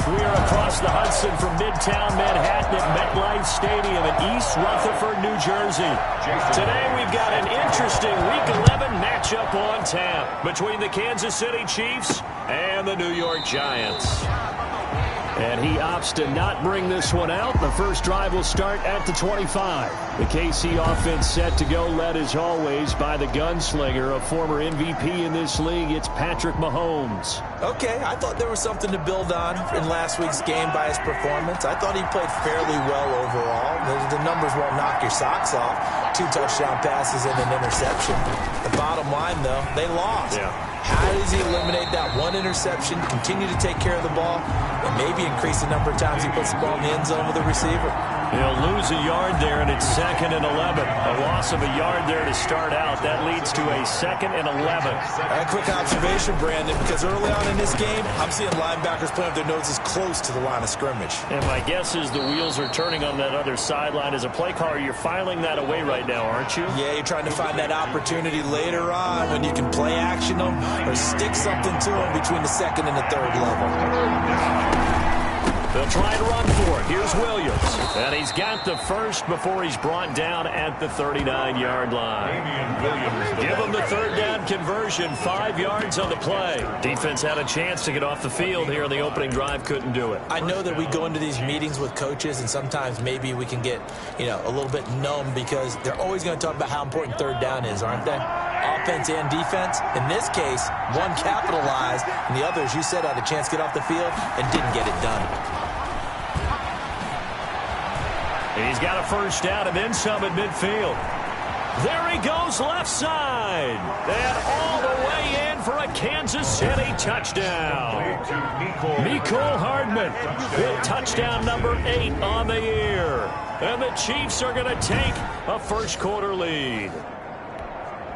We are across the Hudson from Midtown Manhattan at MetLife Stadium in East Rutherford, New Jersey. Today we've got an interesting Week 11 matchup on tap between the Kansas City Chiefs and the New York Giants. And he opts to not bring this one out. The first drive will start at the 25. The KC offense set to go, led as always by the gunslinger, a former MVP in this league. It's Patrick Mahomes. Okay, I thought there was something to build on in last week's game by his performance. I thought he played fairly well overall. The numbers won't knock your socks off. 2 touchdown passes and an interception. The bottom line, though, they lost. Yeah. How does he eliminate that one interception, continue to take care of the ball, and maybe increase the number of times he puts the ball in the end zone with a receiver? He'll lose a yard there, and it's 2nd and 11. A loss of a yard there to start out. That leads to a 2nd and 11. A quick observation, Brandon, because early on in this game, I'm seeing linebackers playing with their noses close to the line of scrimmage. And my guess is the wheels are turning on that other sideline. As a play caller, you're filing that away right now, aren't you? Yeah, you're trying to find that opportunity later on when you can play action them or stick something to them between the 2nd and the 3rd level. They'll try and run for it. Here's Williams. And he's got the first before he's brought down at the 39-yard line. Give him the 3rd down conversion. 5 yards on the play. Defense had a chance to get off the field here in the opening drive. Couldn't do it. I know that we go into these meetings with coaches, and sometimes maybe we can get, a little bit numb because they're always going to talk about how important 3rd down is, aren't they? Offense and defense. In this case, one capitalized, and the other, as you said, had a chance to get off the field and didn't get it done. He's got a first down and then some at midfield. There he goes left side. And all the way in for a Kansas City touchdown. Mecole Hardman with touchdown number 8 on the year. And the Chiefs are going to take a first quarter lead.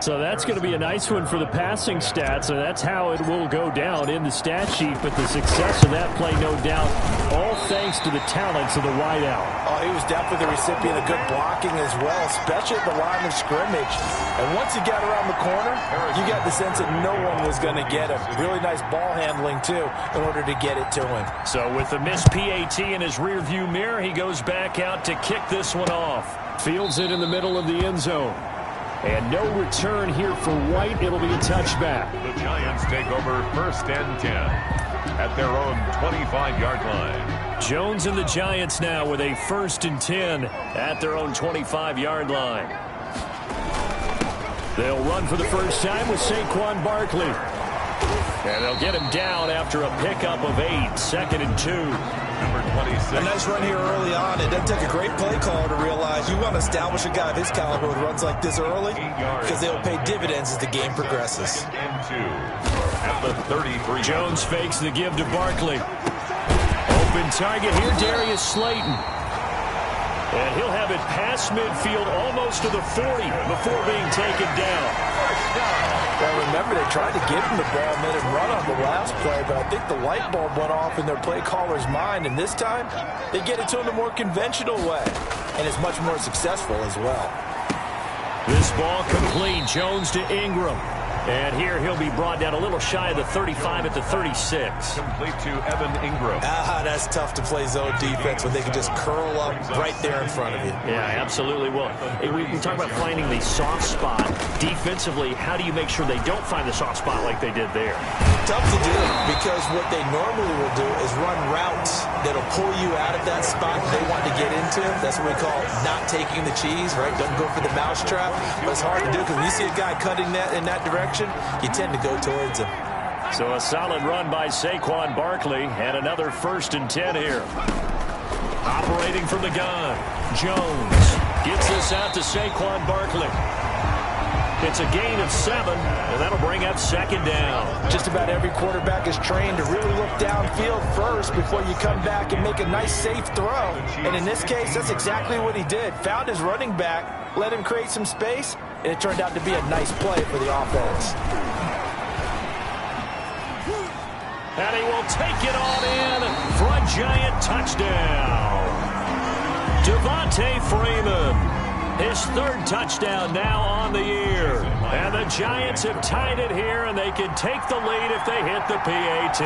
So that's going to be a nice one for the passing stats, and that's how it will go down in the stat sheet. But the success of that play, no doubt, all thanks to the talents of the wideout. Oh, he was definitely the recipient of good blocking as well, especially at the line of scrimmage. And once he got around the corner, you got the sense that no one was going to get him. Really nice ball handling, too, in order to get it to him. So with the missed PAT in his rearview mirror, he goes back out to kick this one off. Fields it in the middle of the end zone. And no return here for White. It'll be a touchback. The Giants take over 1st and 10 at their own 25-yard line. Jones and the Giants now with a 1st and 10 at their own 25-yard line. They'll run for the first time with Saquon Barkley. And they'll get him down after a pickup of 8. 2nd and 2. Number 26. A nice run here early on. It doesn't take a great play caller to realize you want to establish a guy of his caliber with runs like this early because they'll pay dividends as the game progresses. At the 33. Jones fakes the give to Barkley. Open target here, Darius Slayton. And he'll have it past midfield almost to the 40 before being taken down. Well, remember, they tried to give him the ball and made him run on the last play, but I think the light bulb went off in their play caller's mind, and this time they get it to him a more conventional way, and it's much more successful as well. This ball complete. Jones to Ingram. And here he'll be brought down a little shy of the 35 at the 36. Complete to Evan Ingram. That's tough to play zone defense when they can just curl up right there in front of you. Yeah, absolutely. Well, we talk about finding the soft spot. Defensively, how do you make sure they don't find the soft spot like they did there? Tough to do because what they normally will do is run routes that'll pull you out of that spot they want to get into. That's what we call not taking the cheese, right? Don't go for the mousetrap. But it's hard to do because when you see a guy cutting that in that direction, you tend to go towards him. So a solid run by Saquon Barkley and another 1st and 10 here. Operating from the gun, Jones gets this out to Saquon Barkley. It's a gain of 7, and that'll bring up 2nd down. Just about every quarterback is trained to really look downfield first before you come back and make a nice, safe throw. And in this case, that's exactly what he did. Found his running back, let him create some space, and it turned out to be a nice play for the offense. And he will take it on in for a Giant touchdown. Devontae Freeman, his 3rd touchdown now on the year. And the Giants have tied it here, and they can take the lead if they hit the PAT.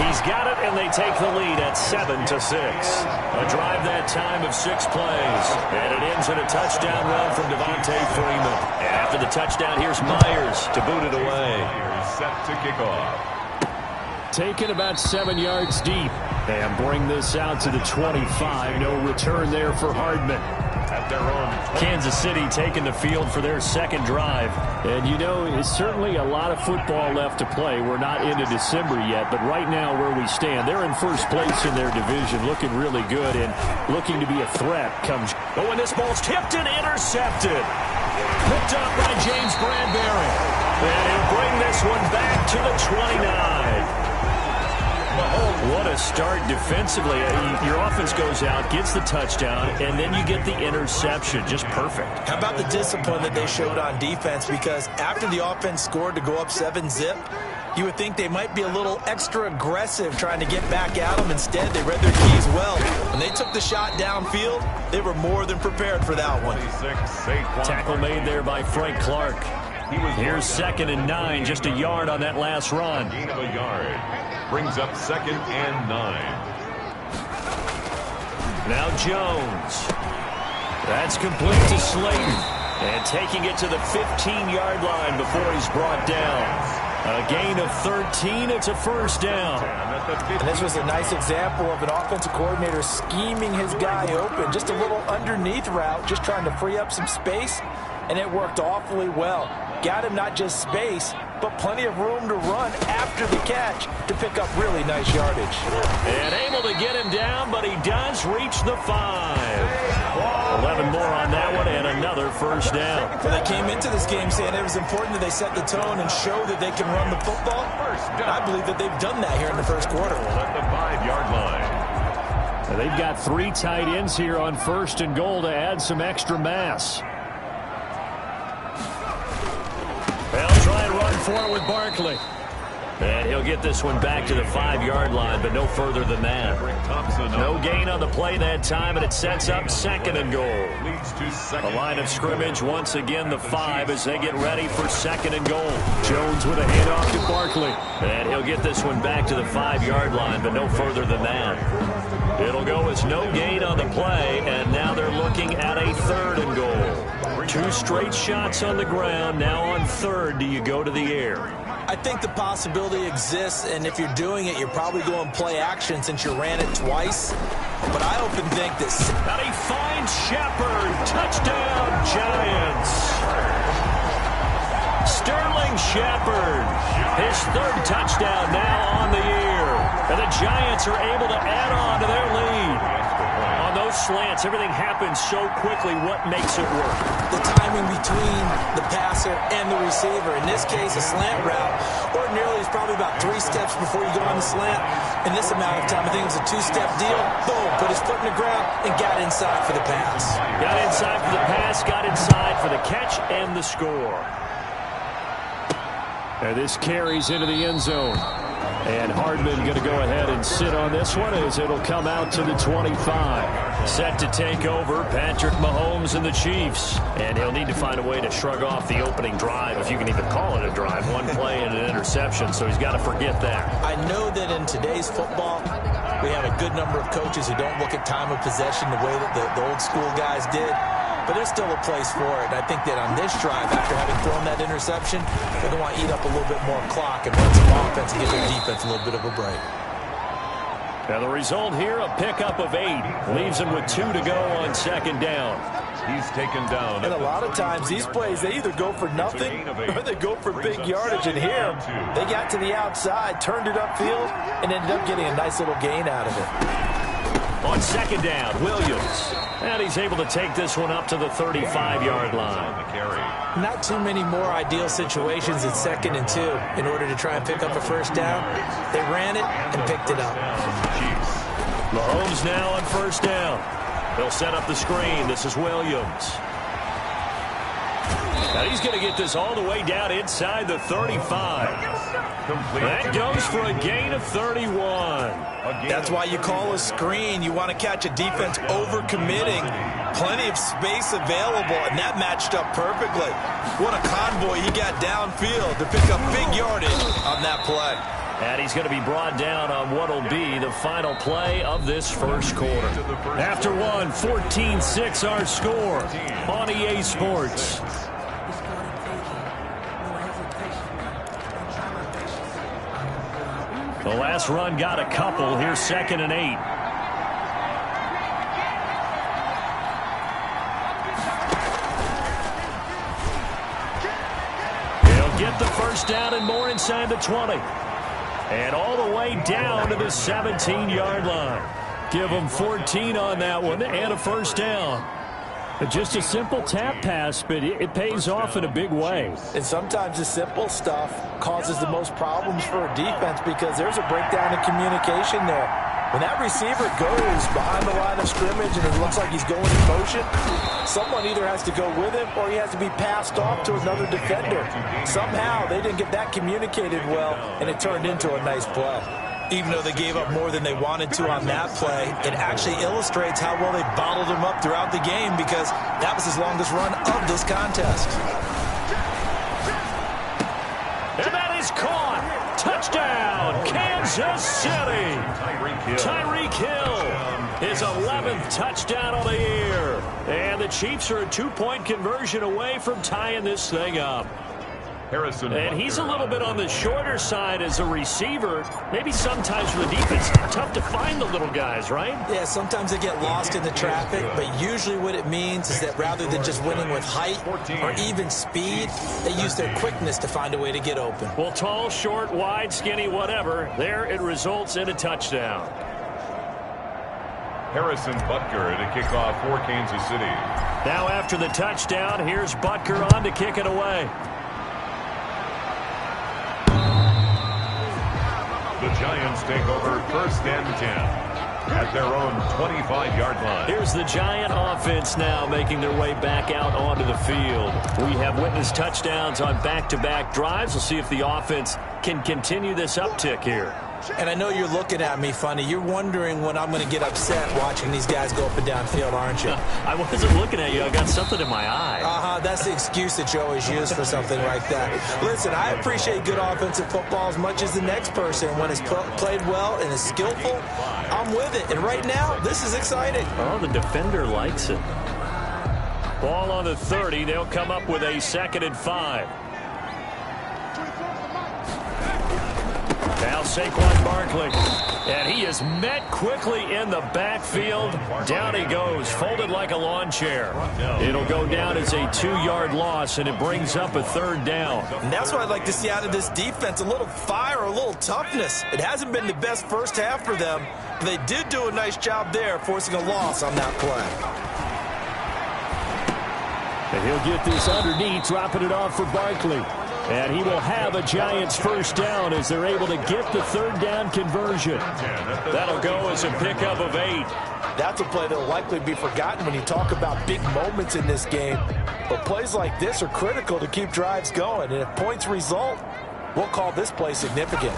He's got it, and they take the lead at 7-6. A drive that time of 6 plays. And it ends in a touchdown run from Devontae Freeman. After the touchdown, here's Myers to boot it away. Myers set to kick off. Taken about 7 yards deep. And bring this out to the 25. No return there for Hardman. At their own Kansas City taking the field for their second drive. And, you know, it's certainly a lot of football left to play. We're not into December yet, but right now where we stand, they're in first place in their division, looking really good and looking to be a threat comes. Oh, and this ball's tipped and intercepted. Picked up by James Bradbury. And he'll bring this one back to the 29. What a start defensively. Your offense goes out, gets the touchdown, and then you get the interception. Just perfect. How about the discipline that they showed on defense? Because after the offense scored to go up 7-zip, you would think they might be a little extra aggressive trying to get back at them. Instead, they read their keys well. When they took the shot downfield, they were more than prepared for that one. Tackle made there by Frank Clark. Here's 2nd and 9, just a yard on that last run. Gain of a yard. Brings up 2nd and 9. Now Jones. That's complete to Slayton. And taking it to the 15-yard line before he's brought down. A gain of 13. It's a first down. And this was a nice example of an offensive coordinator scheming his guy open. Just a little underneath route, just trying to free up some space. And it worked awfully well. Got him not just space, but plenty of room to run after the catch to pick up really nice yardage. And able to get him down, but he does reach the 5. 11 more on that one, and another first down. When they came into this game saying it was important that they set the tone and show that they can run the football, I believe that they've done that here in the first quarter. At the 5-yard line. They've got 3 tight ends here on 1st and goal to add some extra mass. They'll try and run for it with Barkley. And he'll get this one back to the 5-yard line, but no further than that. No gain on the play that time, and it sets up 2nd and goal. A line of scrimmage, once again the 5 as they get ready for 2nd and goal. Jones with a handoff to Barkley. And he'll get this one back to the 5-yard line, but no further than that. It'll go as no gain on the play, and now they're looking at a 3rd and goal. 2 straight shots on the ground. Now on 3rd, do you go to the air? I think the possibility exists, and if you're doing it, you're probably going play action since you ran it twice. But I often think that... And he finds Shepard. Touchdown, Giants. Sterling Shepard. His 3rd touchdown now on the year. And the Giants are able to add on to their lead. On those slants, everything happens so quickly. What makes it work? The timing between the passer and the receiver. In this case, a slant route ordinarily is probably about 3 steps before you go on the slant. In this amount of time, I think it was a 2-step deal. Boom, put his foot in the ground and got inside for the pass. Got inside for the pass, got inside for the catch and the score. And this carries into the end zone. And Hardman going to go ahead and sit on this one as it'll come out to the 25. Set to take over, Patrick Mahomes and the Chiefs. And he'll need to find a way to shrug off the opening drive, if you can even call it a drive. 1 play and an interception, so he's got to forget that. I know that in today's football, we have a good number of coaches who don't look at time of possession the way that the old school guys did. But there's still a place for it. And I think that on this drive, after having thrown that interception, they're going to want to eat up a little bit more clock and run some offense and give their defense a little bit of a break. Now the result here, a pickup of 8. Leaves him with 2 to go on 2nd down. He's taken down. And a lot of times these plays, they either go for nothing or they go for big yardage. And here, they got to the outside, turned it upfield, and ended up getting a nice little gain out of it. On 2nd down, Williams. And he's able to take this one up to the 35-yard line. Not too many more ideal situations at 2nd and 2 in order to try and pick up a first down. They ran it and picked it up. Mahomes now on 1st down. They'll set up the screen. This is Williams. Now he's going to get this all the way down inside the 35. That goes for a gain of 31. That's why you call a screen. You want to catch a defense overcommitting plenty of space available, and that matched up perfectly. What a convoy he got downfield to pick up big yardage on that play. And he's going to be brought down on what will be the final play of this first quarter. After one, 14-6 our score on EA Sports. The last run got a couple. Here's 2nd and 8. He'll get the first down and more inside the 20. And all the way down to the 17-yard line. Give them 14 on that one and a first down. Just a simple tap pass, but it pays off in a big way. And sometimes the simple stuff causes the most problems for a defense because there's a breakdown in communication there. When that receiver goes behind the line of scrimmage and it looks like he's going in motion, someone either has to go with him or he has to be passed off to another defender. Somehow they didn't get that communicated well, and it turned into a nice play. Even though they gave up more than they wanted to on that play, it actually illustrates how well they bottled him up throughout the game because that was his longest run of this contest. And that is caught. Touchdown, Kansas City. Tyreek Hill, his 11th touchdown of the year. And the Chiefs are a 2-point conversion away from tying this thing up. And he's a little bit on the shorter side as a receiver. Maybe sometimes for the defense, tough to find the little guys, right? Yeah, sometimes they get lost in the traffic, but usually what it means is that rather than just winning with height or even speed, they use their quickness to find a way to get open. Well, tall, short, wide, skinny, whatever, there it results in a touchdown. Harrison Butker to kick off for Kansas City. Now after the touchdown, here's Butker on to kick it away. The Giants take over 1st and 10 at their own 25-yard line. Here's the Giant offense now making their way back out onto the field. We have witnessed touchdowns on back-to-back drives. We'll see if the offense can continue this uptick here. And I know you're looking at me funny. You're wondering when I'm going to get upset watching these guys go up and down field, aren't you? I wasn't looking at you. I got something in my eye. That's the excuse that you always use for something like that. Listen, I appreciate good offensive football as much as the next person. When it's played well and is skillful, I'm with it. And right now, this is exciting. Oh, the defender likes it. Ball on the 30. They'll come up with a 2nd and 5. Now Saquon Barkley, and he is met quickly in the backfield. Down he goes, folded like a lawn chair. It'll go down as a 2-yard loss, and it brings up a 3rd down. And that's what I'd like to see out of this defense, a little fire, a little toughness. It hasn't been the best first half for them, but they did do a nice job there, forcing a loss on that play. And he'll get this underneath, dropping it off for Barkley. And he will have a Giants first down as they're able to get the 3rd down conversion. That'll go as a pickup of 8. That's a play that will likely be forgotten when you talk about big moments in this game. But plays like this are critical to keep drives going. And if points result, we'll call this play significant.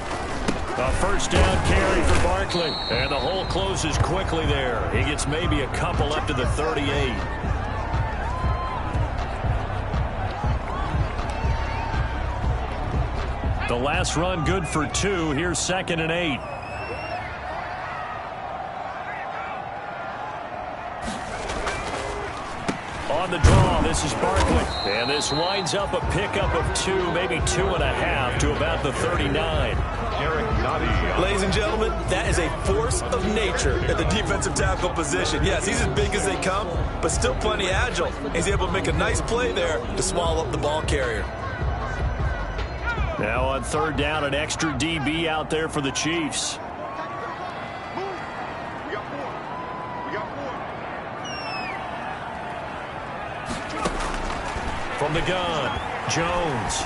A first down carry for Barkley. And the hole closes quickly there. He gets maybe a couple up to the 38. The last run good for 2. Here's 2nd and 8. On the draw, this is Barkley. And this winds up a pickup of 2, maybe 2.5 to about the 39. Ladies and gentlemen, that is a force of nature at the defensive tackle position. Yes, he's as big as they come, but still plenty agile. He's able to make a nice play there to swallow up the ball carrier. Now on 3rd down, an extra DB out there for the Chiefs. From the gun, Jones.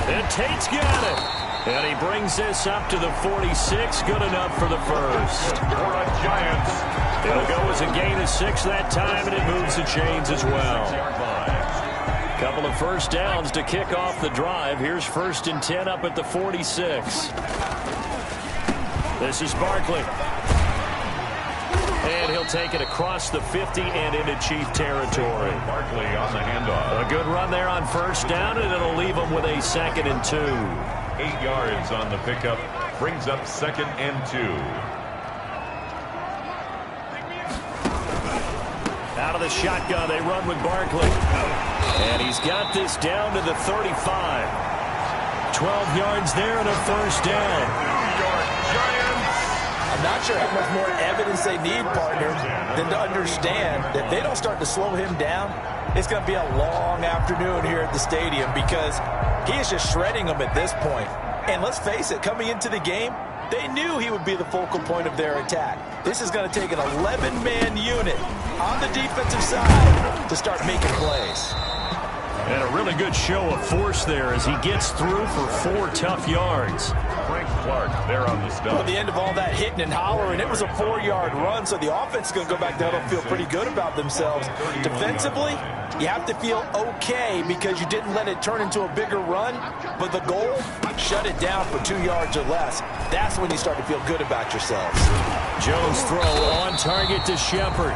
And Tate's got it. And he brings this up to the 46. Good enough for the first. For a Giants. It'll go as a gain of 6 that time, and it moves the chains as well. Couple of first downs to kick off the drive. Here's 1st and 10 up at the 46. This is Barkley. And he'll they'll take it across the 50 and into Chief territory. Barkley on the handoff. A good run there on first down, and it'll leave them with a 2nd and 2. 8 yards on the pickup. Brings up 2nd and 2. Out of the shotgun, they run with Barkley. And he's got this down to the 35. 12 yards there and a first down. New York Giants. I'm not sure how much more evidence they need, partner, than to understand that if they don't start to slow him down, it's going to be a long afternoon here at the stadium because he is just shredding them at this point. And let's face it, coming into the game, they knew he would be the focal point of their attack. This is going to take an 11-man unit on the defensive side to start making plays. And a really good show of force there as he gets through for 4 tough yards. Frank Clark there on the stop. At the end of all that hitting and hollering, it was a 4-yard run, so the offense is going to go back down and feel pretty good about themselves. Defensively, you have to feel okay because you didn't let it turn into a bigger run, but the goal, shut it down for 2 yards or less. That's when you start to feel good about yourselves. Jones' throw on target to Shepard.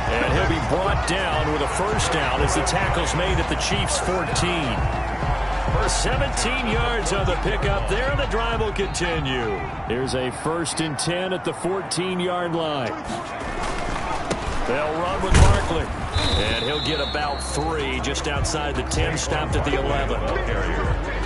And he'll be brought down with a first down as the tackle's made at the Chiefs' 14. For 17 yards on the pickup there, and the drive will continue. Here's a 1st and 10 at the 14-yard line. They'll run with Barkley. And he'll get about 3 just outside the 10, stopped at the 11.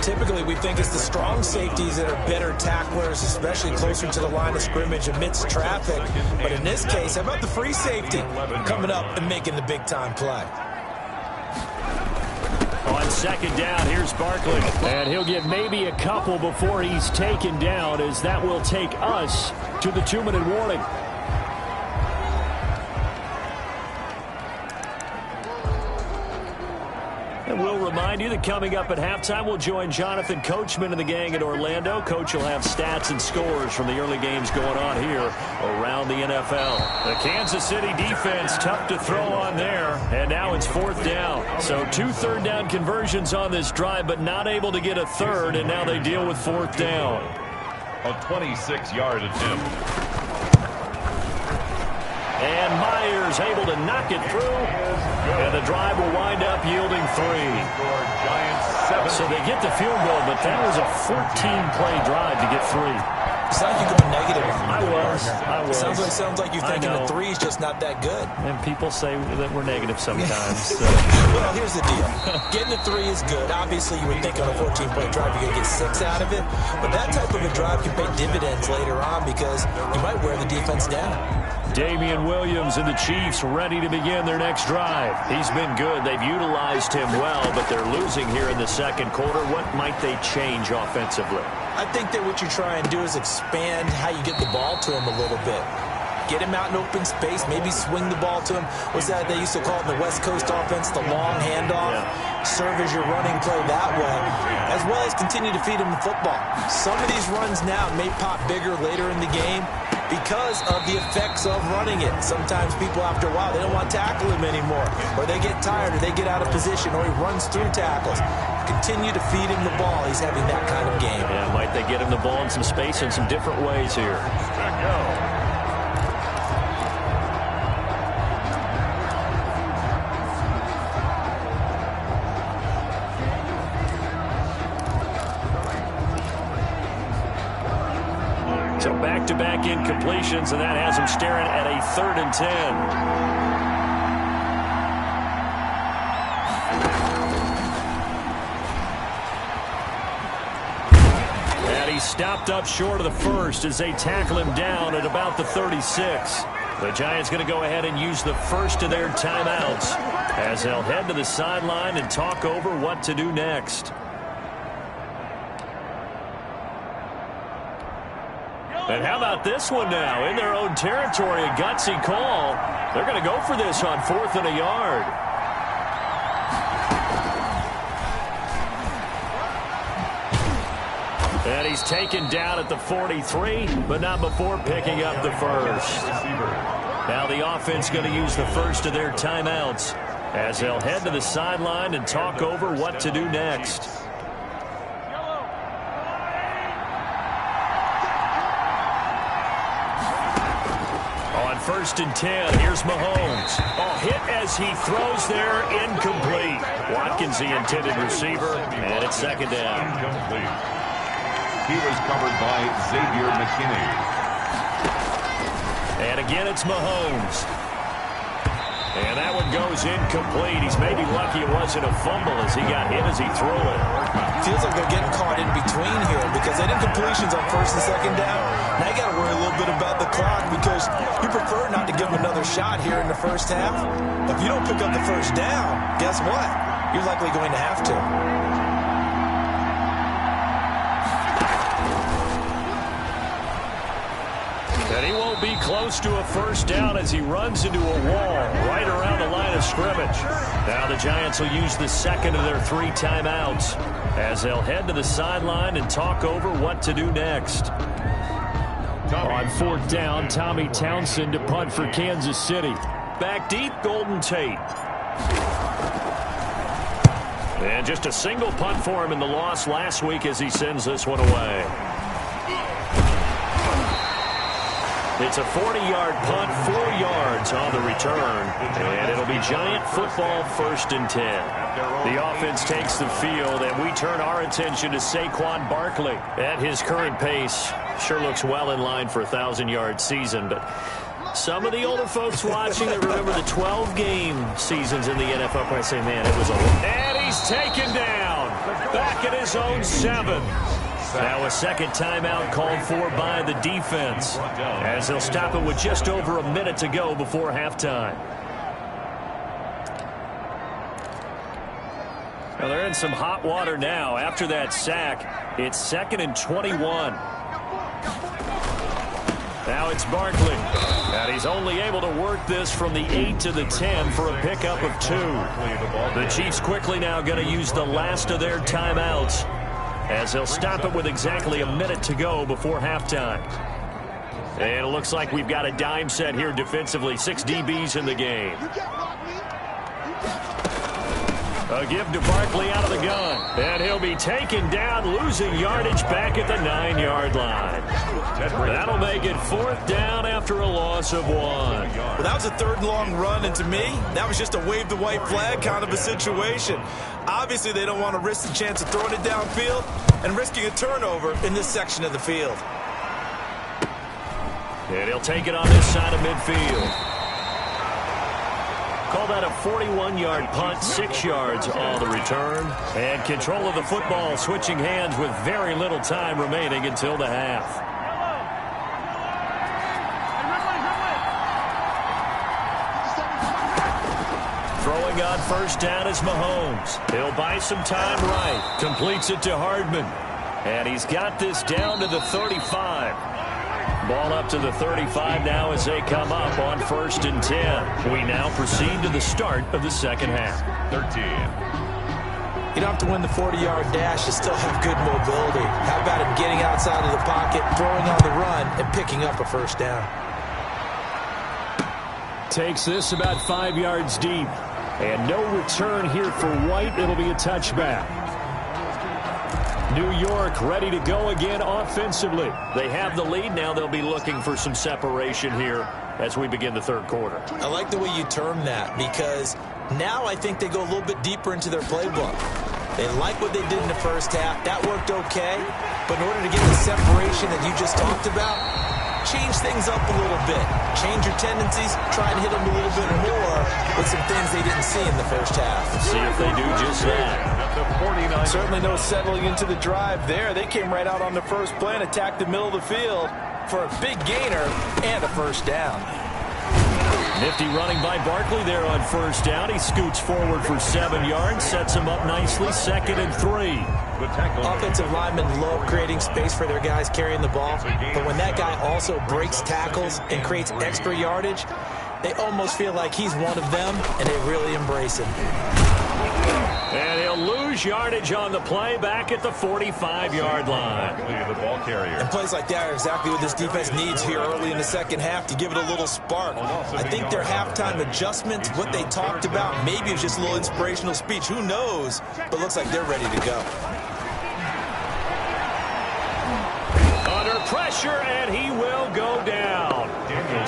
Typically, we think it's the strong safeties that are better tacklers, especially closer to the line of scrimmage amidst traffic. But in this case, how about the free safety coming up and making the big-time play? On 2nd down, here's Barkley. And he'll get maybe a couple before he's taken down, as that will take us to the 2-minute warning. And we'll remind you that coming up at halftime, we'll join Jonathan Coachman and the gang in Orlando. Coach will have stats and scores from the early games going on here around the NFL. The Kansas City defense, tough to throw on there. And now it's 4th down. So 2 third-down conversions on this drive, but not able to get a third, and now they deal with 4th down. A 26-yard attempt. And Myers able to knock it through. And the drive will wind up yielding 3. So they get the field goal, but that was a 14-play drive to get 3. It's like you're going negative. I was. Sounds like you're thinking the 3 is just not that good. And people say that we're negative sometimes. So. Well, here's the deal. Getting the 3 is good. Obviously, you would think on a 14-play drive you're going to get 6 out of it. But that type of a drive can pay dividends later on because you might wear the defense down. Damian Williams and the Chiefs ready to begin their next drive. He's been good. They've utilized him well, but they're losing here in the 2nd quarter. What might they change offensively? I think that what you try and do is expand how you get the ball to him a little bit. Get him out in open space, maybe swing the ball to him. What's that they used to call it in the West Coast offense, the long handoff? Yeah. Serve as your running play that way, as well as continue to feed him the football. Some of these runs now may pop bigger later in the game because of the effects of running it. Sometimes people, after a while, they don't want to tackle him anymore, or they get tired, or they get out of position, or he runs through tackles. Continue to feed him the ball. He's having that kind of game. Yeah, might they get him the ball in some space in some different ways here. So back-to-back incompletions, and that has him staring at a 3rd and 10. And he's stopped up short of the 1st as they tackle him down at about the 36. The Giants going to go ahead and use the 1st of their timeouts as they'll head to the sideline and talk over what to do next. And how about this one now? In their own territory, a gutsy call. They're going to go for this on 4th and a yard. And he's taken down at the 43, but not before picking up the 1st. Now the offense going to use the 1st of their timeouts as they'll head to the sideline and talk over what to do next. 1st and 10. Here's Mahomes. Hit as he throws there, incomplete. Watkins, the intended receiver, and it's 2nd down. Incomplete. He was covered by Xavier McKinney. And again, it's Mahomes. And that one goes incomplete. He's maybe lucky it wasn't a fumble as he got hit as he threw it. Feels like they're getting caught in between here because that incompletion's on 1st and 2nd down. Now you got to worry a little bit about the clock because you prefer not to give them another shot here in the first half. If you don't pick up the 1st down, guess what? You're likely going to have to. And he won't be close to a 1st down as he runs into a wall right around the line of scrimmage. Now the Giants will use the 2nd of their 3 timeouts as they'll head to the sideline and talk over what to do next. On 4th down, Tommy Townsend to punt for Kansas City. Back deep, Golden Tate. And just a single punt for him in the loss last week as he sends this one away. It's a 40-yard punt, 4 yards on the return, and it'll be Giant football 1st and 10. The offense takes the field, and we turn our attention to Saquon Barkley. At his current pace, sure looks well in line for a 1,000-yard season, but some of the older folks watching that remember the 12-game seasons in the NFL probably say, man, it was a... And he's taken down, back at his own 7. Now a 2nd timeout called for by the defense as they'll stop it with just over a minute to go before halftime. Well, they're in some hot water now. After that sack, it's 2nd and 21. Now it's Barkley. And he's only able to work this from the 8 to the 10 for a pickup of 2. The Chiefs quickly now going to use the last of their timeouts as they'll stop it with exactly a minute to go before halftime. And it looks like we've got a dime set here defensively. 6 DBs in the game. A give to Barkley out of the gun. And he'll be taken down, losing yardage back at the 9-yard line. That'll make it 4th down after a loss of 1. Well, that was a 3rd and long run, and to me, that was just a wave the white flag kind of a situation. Obviously, they don't want to risk the chance of throwing it downfield and risking a turnover in this section of the field. And he'll take it on this side of midfield. Call that a 41-yard punt, 6 yards on the return. And control of the football, switching hands with very little time remaining until the half. Throwing on 1st down is Mahomes. He'll buy some time right. Completes it to Hardman. And he's got this down to the 35. Ball up to the 35 now as they come up on 1st and 10. We now proceed to the start of the 2nd half. 13. You don't have to win the 40-yard dash. You still have good mobility. How about him getting outside of the pocket, throwing on the run, and picking up a 1st down? Takes this about 5 yards deep. And no return here for White. It'll be a touchback. New York ready to go again offensively. They have the lead. Now they'll be looking for some separation here as we begin the 3rd quarter. I like the way you term that because now I think they go a little bit deeper into their playbook. They like what they did in the 1st half. That worked okay. But in order to get the separation that you just talked about, change things up a little bit. Change your tendencies. Try and hit them a little bit more with some things they didn't see in the 1st half. See if they do just that. Certainly no settling into the drive there. They came right out on the first play and attacked the middle of the field for a big gainer and a 1st down. Nifty running by Barkley there on 1st down. He scoots forward for 7 yards, sets him up nicely, 2nd and 3. Offensive linemen love creating space for their guys carrying the ball, but when that guy also breaks tackles and creates extra yardage, they almost feel like he's one of them, and they really embrace him. And he'll lose yardage on the play back at the 45-yard line. The ball carrier. And plays like that are exactly what this defense needs here early in the 2nd half to give it a little spark. I think their halftime adjustments, what they talked about, maybe it was just a little inspirational speech. Who knows? But looks like they're ready to go. Under pressure, and he will go down.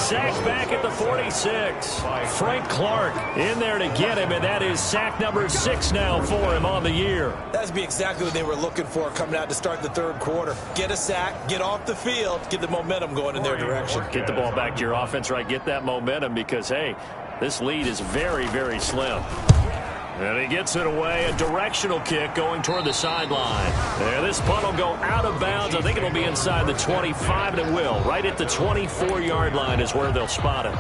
sacked back at the 46. Frank Clark in there to get him, and that is sack number 6 now for him on the year. That's be exactly what they were looking for coming out to start the third quarter. Get a sack, get off the field, get the momentum going in their direction. Get the ball back to your offense, right? Get that momentum because, hey, this lead is very, very slim. And he gets it away, a directional kick going toward the sideline. And this punt will go out of bounds. I think it'll be inside the 25, and it will. Right at the 24-yard line is where they'll spot it.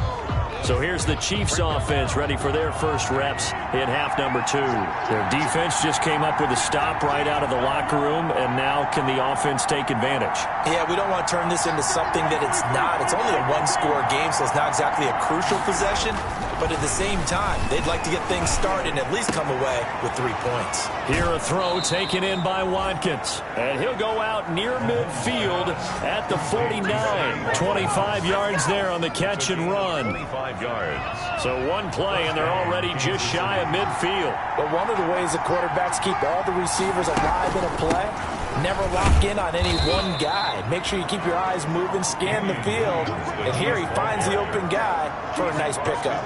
So here's the Chiefs offense ready for their first reps in half number 2. Their defense just came up with a stop right out of the locker room, and now can the offense take advantage? Yeah, we don't want to turn this into something that it's not. It's only a one-score game, so it's not exactly a crucial possession. But at the same time, they'd like to get things started and at least come away with 3 points. Here a throw taken in by Watkins. And he'll go out near midfield at the 49. 25 yards there on the catch and run. 25 yards. So one play, and they're already just shy of midfield. But one of the ways the quarterbacks keep all the receivers alive in a play, never lock in on any one guy. Make sure you keep your eyes moving, scan the field. And here he finds the open guy for a nice pickup.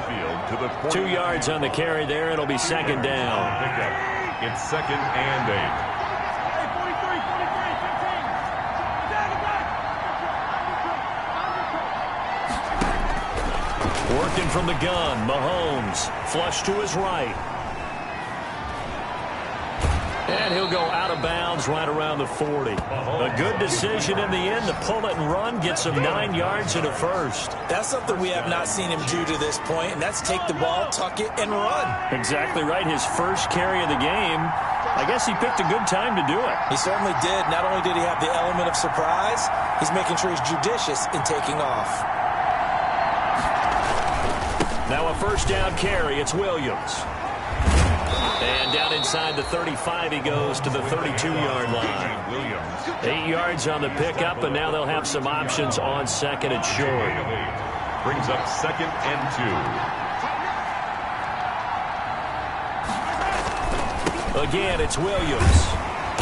2 yards on the carry there. It'll be second down. It's 2nd and 8. Working from the gun, Mahomes. Flush to his right. And he'll go out of bounds right around the 40. A good decision in the end to pull it and run, get some 9 yards and a first. That's something we have not seen him do to this point, and that's take the ball, tuck it, and run. Exactly right. His first carry of the game. I guess he picked a good time to do it. He certainly did. Not only did he have the element of surprise, he's making sure he's judicious in taking off. Now a first down carry. It's Williams. And down inside the 35 he goes to the 32-yard line. 8 yards on the pickup, and now they'll have some options on second and short. Brings up 2nd and 2. Again, it's Williams.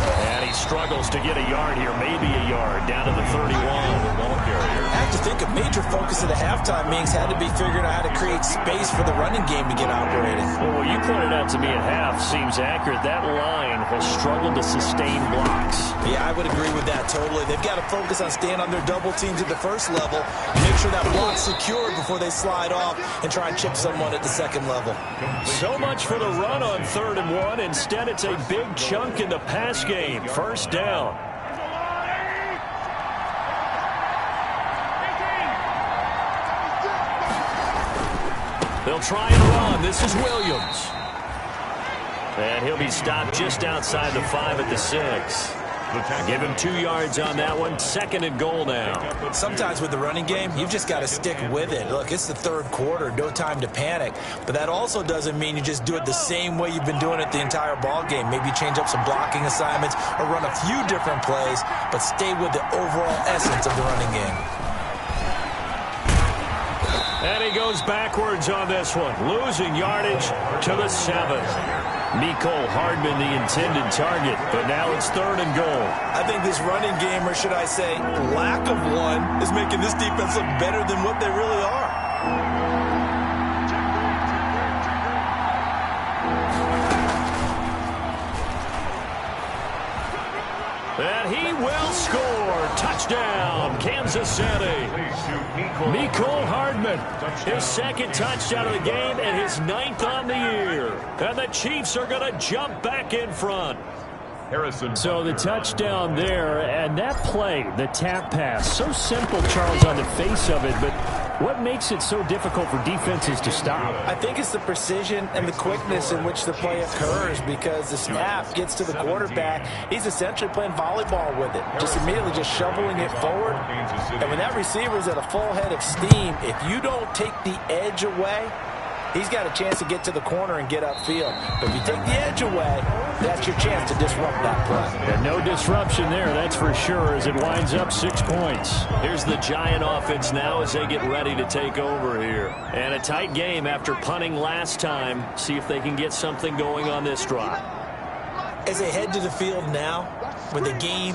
And he struggles to get a yard here, maybe a yard, down to the 31. I have to think a major focus of the halftime meetings had to be figuring out how to create space for the running game to get operating. Well, what you pointed out to me at half seems accurate. That line has struggled to sustain blocks. Yeah, I would agree with that totally. They've got to focus on staying on their double teams at the first level, make sure that block's secured before they slide off and try and chip someone at the second level. So much for the run on 3rd and 1. Instead, it's a big chunk in the pass game. First down. They'll try and run. This is Williams. And he'll be stopped just outside the 5 at the 6. Give him 2 yards on that one. 2nd and goal now. Sometimes with the running game, you've just got to stick with it. Look, it's the third quarter. No time to panic. But that also doesn't mean you just do it the same way you've been doing it the entire ball game. Maybe change up some blocking assignments or run a few different plays, but stay with the overall essence of the running game. And he goes backwards on this one, losing yardage to the 7. Mecole Hardman, the intended target, but now it's 3rd and goal. I think this running game, or should I say lack of one, is making this defense look better than what they really are. And he will score. Touchdown, Kansas City. Mecole Hardman, his 2nd touchdown of the game and his 9th on the year. And the Chiefs are going to jump back in front. So the touchdown there, and that play, the tap pass, so simple, Charles, on the face of it, but what makes it so difficult for defenses to stop? I think it's the precision and the quickness in which the play occurs, because the snap gets to the quarterback. He's essentially playing volleyball with it, just immediately just shoveling it forward. And when that receiver's at a full head of steam, if you don't take the edge away, he's got a chance to get to the corner and get upfield. But if you take the edge away, that's your chance to disrupt that play. And no disruption there, that's for sure, as it winds up 6 points. Here's the Giant offense now as they get ready to take over here. And a tight game after punting last time. See if they can get something going on this drive. as they head to the field now, with the game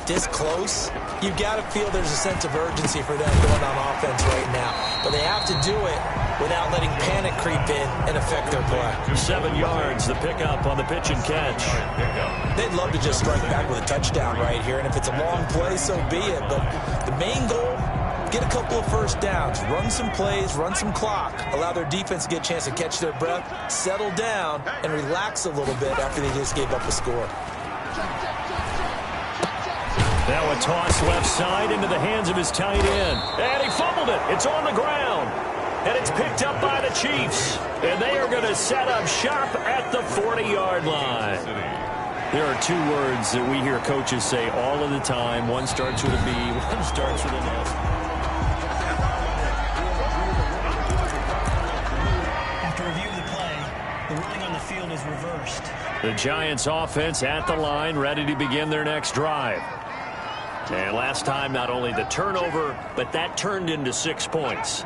this close, you've got to feel there's a sense of urgency for them going on offense right now. But they have to do it without letting panic creep in and affect their play. 7 yards, the pickup on the pitch and catch. They'd love to just strike back with a touchdown right here, and if it's a long play, so be it. But the main goal, get a couple of first downs, run some plays, run some clock, allow their defense to get a chance to catch their breath, settle down, and relax a little bit after they just gave up a score. Now a toss left side into the hands of his tight end. And he fumbled it. It's on the ground. And it's picked up by the Chiefs. And they are going to set up shop at the 40-yard line. There are 2 words that we hear coaches say all of the time. One starts with a B, one starts with an S. After review of the play, the ruling on the field is reversed. The Giants offense at the line, ready to begin their next drive. And last time, not only the turnover, but that turned into 6 points.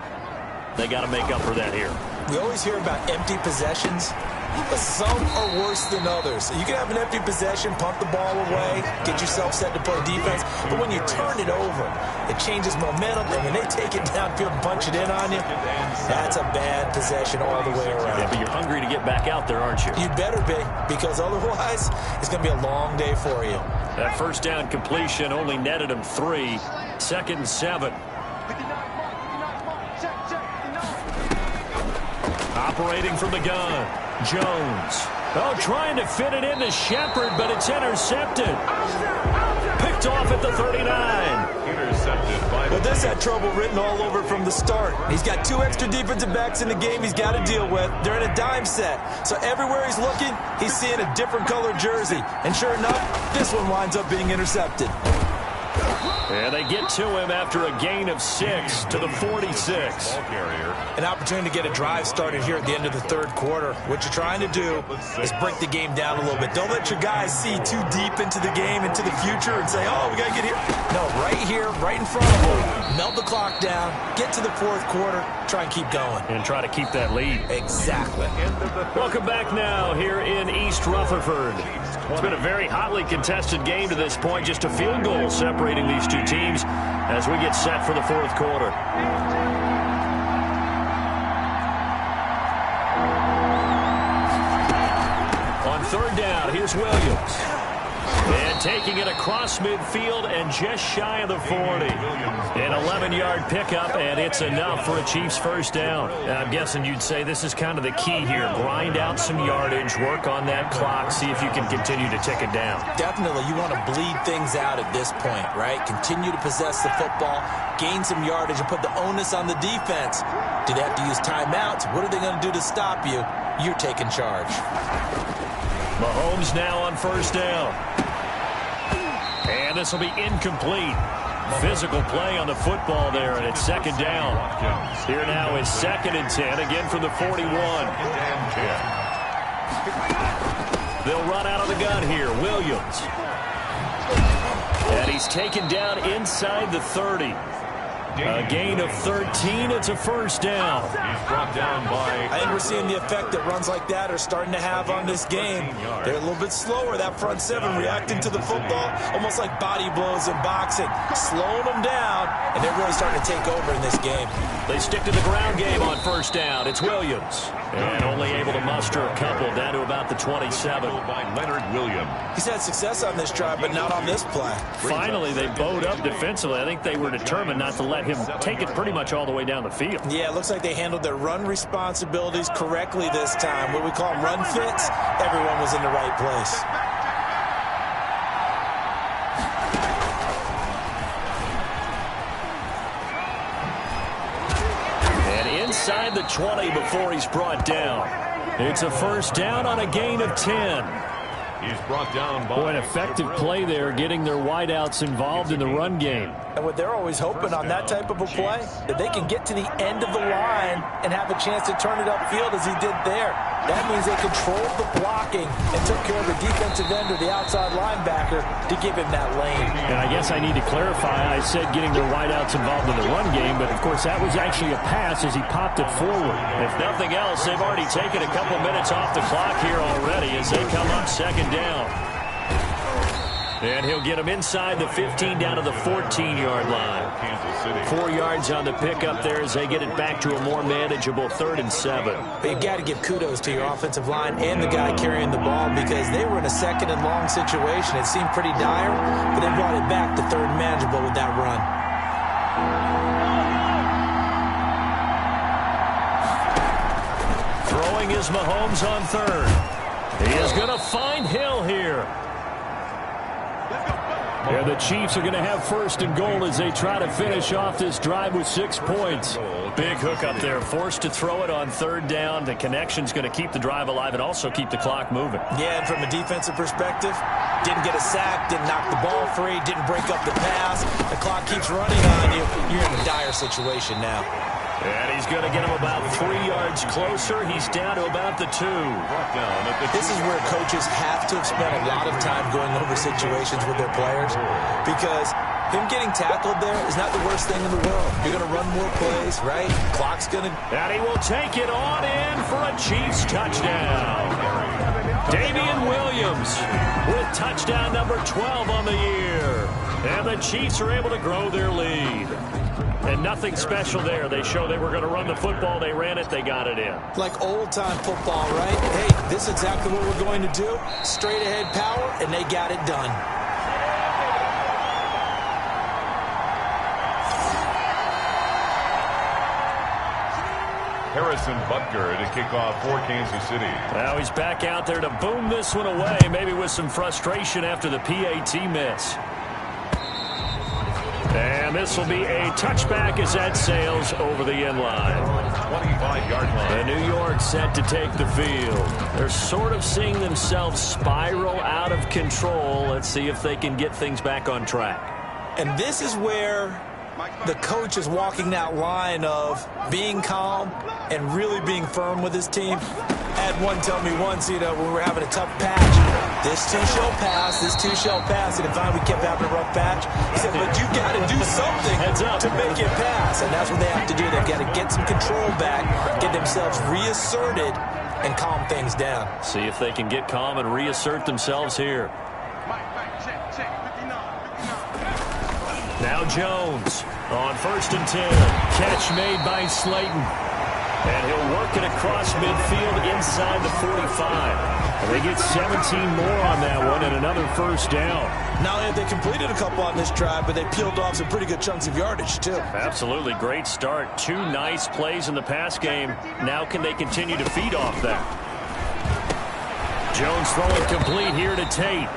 They got to make up for that here. We always hear about empty possessions, but some are worse than others. You can have an empty possession, pump the ball away, get yourself set to play defense, but when you turn it over, it changes momentum, and when they take it downfield and punch it in on you, that's a bad possession all the way around. Yeah, but you're hungry to get back out there, aren't you? You better be, because otherwise, it's going to be a long day for you. That first down completion only netted him 3. 2nd and 7. Operating from the gun, Jones. Oh, trying to fit it into Shepard, but it's intercepted. Picked off at the 39. Intercepted by But this had trouble written all over from the start. He's got 2 extra defensive backs in the game he's got to deal with. They're in a dime set. So everywhere he's looking, he's seeing a different color jersey. And sure enough, this one winds up being intercepted. And they get to him after a gain of 6 to the 46. An opportunity to get a drive started here at the end of the 3rd quarter. What you're trying to do is break the game down a little bit. Don't let your guys see too deep into the game, into the future, and say, oh, we got to get here. No, right here, right in front of them. Melt the clock down, get to the 4th quarter, try and keep going. And try to keep that lead. Exactly. Welcome back now here in East Rutherford. It's been a very hotly contested game to this point. Just a field goal separating these 2 teams as we get set for the 4th quarter. On 3rd down, here's Williams. And taking it across midfield and just shy of the 40. An 11-yard pickup, and it's enough for a Chiefs first down. I'm guessing you'd say this is kind of the key here. Grind out some yardage, work on that clock, see if you can continue to tick it down. Definitely, you want to bleed things out at this point, right? Continue to possess the football, gain some yardage, and put the onus on the defense. Do they have to use timeouts? What are they going to do to stop you? You're taking charge. Mahomes now on 1st down. And this will be incomplete. Physical play on the football there, and it's 2nd down. Here now is 2nd and 10, again from the 41. They'll run out of the gun here. Williams. And he's taken down inside the 30. A gain of 13. It's a first down. He's brought down by... I think we're seeing the effect that runs like that are starting to have on this game. They're a little bit slower, that front 7, reacting to the football, almost like body blows in boxing, slowing them down, and they're really starting to take over in this game. They stick to the ground game on 1st down. It's Williams. And only able to muster a couple down to about the 27. By Leonard Williams. He's had success on this drive, but not on this play. Finally, they bowed up defensively. I think they were determined not to let him take it pretty much all the way down the field. Yeah, it looks like they handled their run responsibilities correctly this time. What we call them run fits, everyone was in the right place. And inside the 20 before he's brought down. It's a first down on a gain of 10. He's brought down by... Boy, an effective play there, getting their wideouts involved in the run game. And what they're always hoping on that type of a play, that they can get to the end of the line and have a chance to turn it upfield as he did there. That means they controlled the blocking and took care of the defensive end or the outside linebacker to give him that lane. And I guess I need to clarify, I said getting their wideouts involved in the run game, but of course that was actually a pass as he popped it forward. If nothing else, they've already taken a couple minutes off the clock here already as they come up 2nd down. And he'll get him inside the 15 down to the 14-yard line. 4 yards on the pickup there as they get it back to a more manageable 3rd and 7. But you've got to give kudos to your offensive line and the guy carrying the ball because they were in a 2nd and long situation. It seemed pretty dire, but they brought it back to 3rd and manageable with that run. Throwing is Mahomes on 3rd. He is going to find Hill here. And the Chiefs are going to have 1st and goal as they try to finish off this drive with 6 points. Big hook up there, forced to throw it on 3rd down. The connection's going to keep the drive alive and also keep the clock moving. Yeah, and from a defensive perspective, didn't get a sack, didn't knock the ball free, didn't break up the pass. The clock keeps running on you. You're in a dire situation now. And he's going to get him about 3 yards closer. He's down to about the 2. This is where coaches have to have spent a lot of time going over situations with their players because him getting tackled there is not the worst thing in the world. You're going to run more plays, right? Clock's going to... And he will take it on in for a Chiefs touchdown. Damian Williams with touchdown number 12 on the year. And the Chiefs are able to grow their lead. And nothing special there. They show they were going to run the football. They ran it. They got it in. Like old-time football, right? Hey, this is exactly what we're going to do. Straight-ahead power, and they got it done. Harrison Butker to kick off for Kansas City. Now he's back out there to boom this one away, maybe with some frustration after the PAT miss. And this will be a touchback as that sails over the end line. 25-yard line. The New York set to take the field. They're sort of seeing themselves spiral out of control. Let's see if they can get things back on track. And this is where the coach is walking that line of being calm and really being firm with his team. I had one tell me once, when we were having a tough patch, this too shall pass, this too shall pass, and finally we kept having a rough patch. He said, but you got to do something to make it pass, and that's what they have to do. They've got to get some control back, get themselves reasserted, and calm things down. See if they can get calm and reassert themselves here. Now Jones on 1st and 10. Catch made by Slayton. And he'll work it across midfield inside the 45. And they get 17 more on that one and another 1st down. Not only have they completed a couple on this drive, but they peeled off some pretty good chunks of yardage, too. Absolutely. Great start. 2 nice plays in the pass game. Now can they continue to feed off that? Jones throwing complete here to Tate.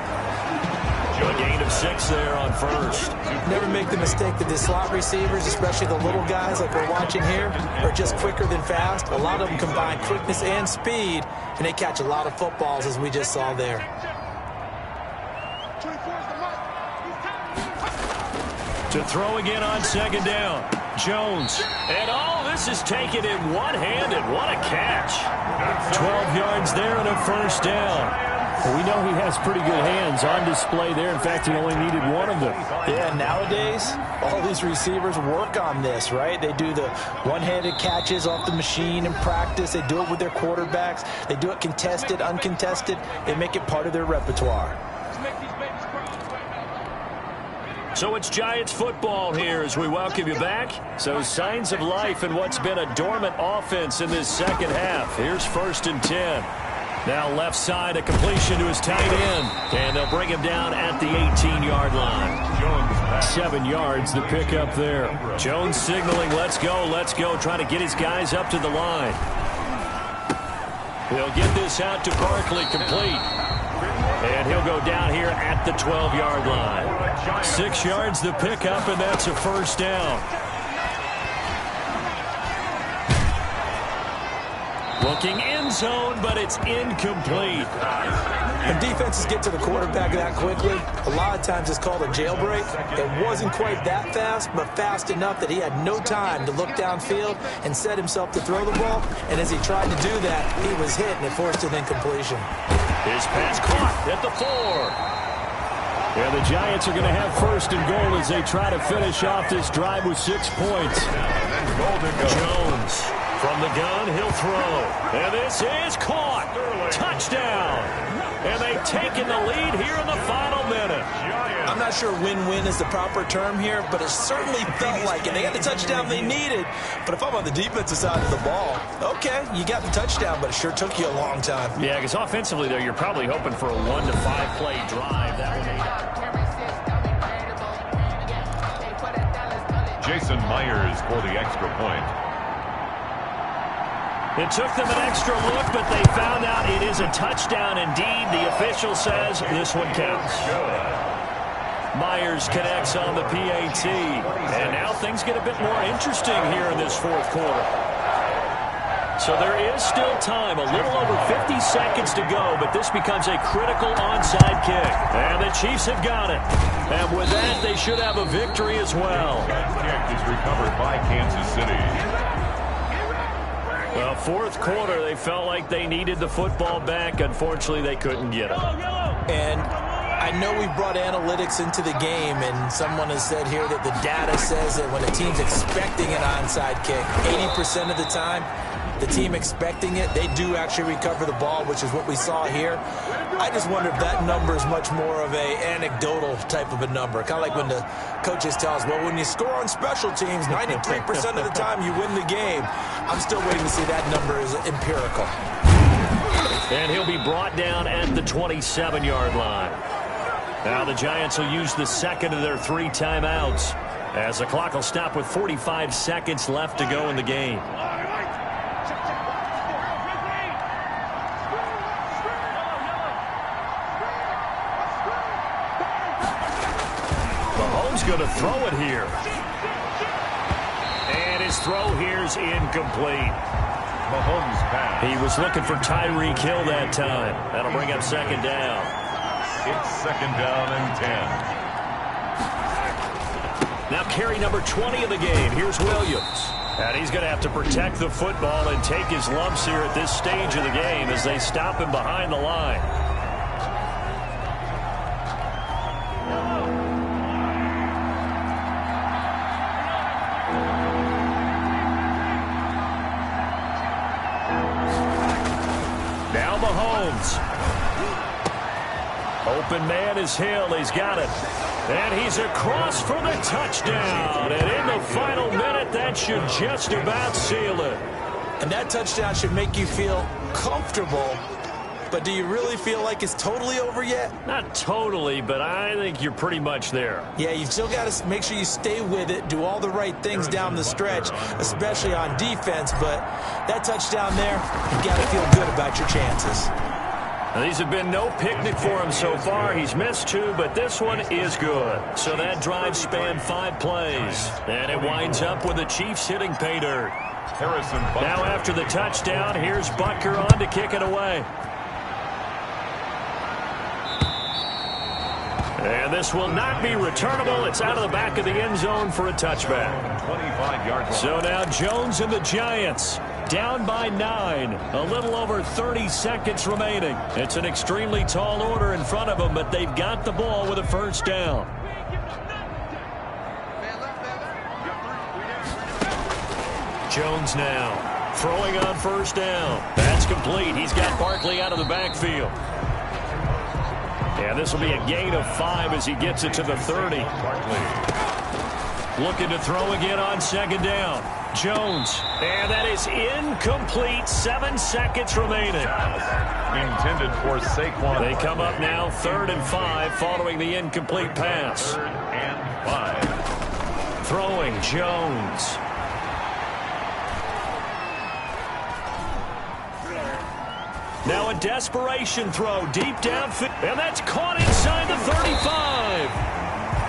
A gain of 6 there on 1st. Never make the mistake that the slot receivers, especially the little guys like we're watching here, are just quicker than fast. A lot of them combine quickness and speed, and they catch a lot of footballs, as we just saw there. To throw again on 2nd down. Jones. And this is taken in one-handed. What a catch. 12 yards there and a 1st down. Well, we know he has pretty good hands on display there. In fact, he only needed one of them. Yeah, nowadays, all these receivers work on this, right? They do the one-handed catches off the machine in practice. They do it with their quarterbacks. They do it contested, uncontested. They make it part of their repertoire. So it's Giants football here as we welcome you back. So signs of life in what's been a dormant offense in this second half. Here's 1st and 10. Now left side, a completion to his tight end. And they'll bring him down at the 18-yard line. 7 yards, the pickup there. Jones signaling, let's go, trying to get his guys up to the line. He'll get this out to Barkley, complete. And he'll go down here at the 12-yard line. 6 yards, the pickup, and that's a 1st down. Looking end zone, but it's incomplete. When defenses get to the quarterback that quickly, a lot of times it's called a jailbreak. It wasn't quite that fast, but fast enough that he had no time to look downfield and set himself to throw the ball. And as he tried to do that, he was hit, and it forced an incompletion. His pass caught at the 4. Yeah, the Giants are going to have 1st and goal as they try to finish off this drive with 6 points. Jones from the gun, he'll throw. And this is caught. Touchdown. And they've taken the lead here in the final minute. I'm not sure win-win is the proper term here, but it certainly felt like it. They got the touchdown they needed, but if I'm on the defensive side of the ball, okay, you got the touchdown, but it sure took you a long time. Yeah, because offensively, though, you're probably hoping for a 1 to 5 play drive. That would Jason Myers for the extra point. It took them an extra look, but they found out it is a touchdown indeed. The official says this one counts. Myers connects on the PAT. And now things get a bit more interesting here in this fourth quarter. So there is still time, a little over 50 seconds to go, but this becomes a critical onside kick. And the Chiefs have got it. And with that, they should have a victory as well. That kick is recovered by Kansas City. Well, fourth quarter, they felt like they needed the football back. Unfortunately, they couldn't get it. And I know we brought analytics into the game, and someone has said here that the data says that when a team's expecting an onside kick, 80% of the time, the team expecting it, they do actually recover the ball, which is what we saw here. I just wonder if that number is much more of a anecdotal type of a number. Kind of like when the coaches tell us, well, when you score on special teams, 93% of the time you win the game. I'm still waiting to see that number is empirical. And he'll be brought down at the 27-yard line. Now the Giants will use the second of their 3 timeouts as the clock will stop with 45 seconds left to go in the game. Going to throw it here. And his throw here's incomplete. Mahomes pass. He was looking for Tyreek Hill that time. That'll bring up second down. It's second down and 10. Now carry number 20 of the game. Here's Williams. And he's going to have to protect the football and take his lumps here at this stage of the game as they stop him behind the line. Now Mahomes. Open man is Hill. He's got it. And he's across for the touchdown. And in the final minute, that should just about seal it. And that touchdown should make you feel comfortable. But do you really feel like it's totally over yet? Not totally, but I think you're pretty much there. Yeah, you've still got to make sure you stay with it, do all the right things down the stretch, especially on defense. But that touchdown there, you've got to feel good about your chances. Now, these have been no picnic for him so far. He's missed 2, but this one is good. So that drive spanned 5 plays. And it winds up with the Chiefs hitting pay dirt. Now after the touchdown, here's Butker on to kick it away. And this will not be returnable. It's out of the back of the end zone for a touchback. 25-yard line. So now Jones and the Giants down by 9. A little over 30 seconds remaining. It's an extremely tall order in front of them, but they've got the ball with a first down. Jones now throwing on first down. That's complete. He's got Barkley out of the backfield. And this will be a gain of 5 as he gets it to the 30. Looking to throw again on second down. Jones. And that is incomplete. 7 seconds remaining. Intended for Saquon. They come up now 3rd and 5 following the incomplete pass. 3rd and 5. Throwing Jones. Now a desperation throw deep downfield. And that's caught inside the 35.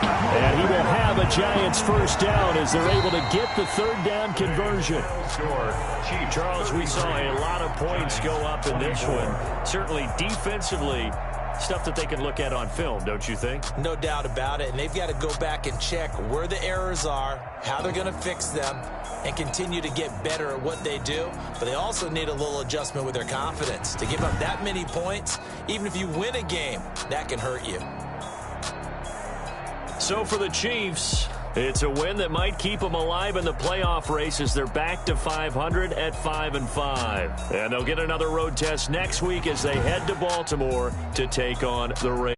And he will have a Giants first down as they're able to get the 3rd down conversion. Charles, we saw a lot of points go up in this one. Certainly defensively, stuff that they can look at on film, don't you think? No doubt about it. And they've got to go back and check where the errors are, how they're going to fix them, and continue to get better at what they do. But they also need a little adjustment with their confidence. To give up that many points, even if you win a game, that can hurt you. So for the Chiefs, It's a win that might keep them alive in the playoff race as they're back to 500 at 5-5. And they'll get another road test next week as they head to Baltimore to take on the Ravens.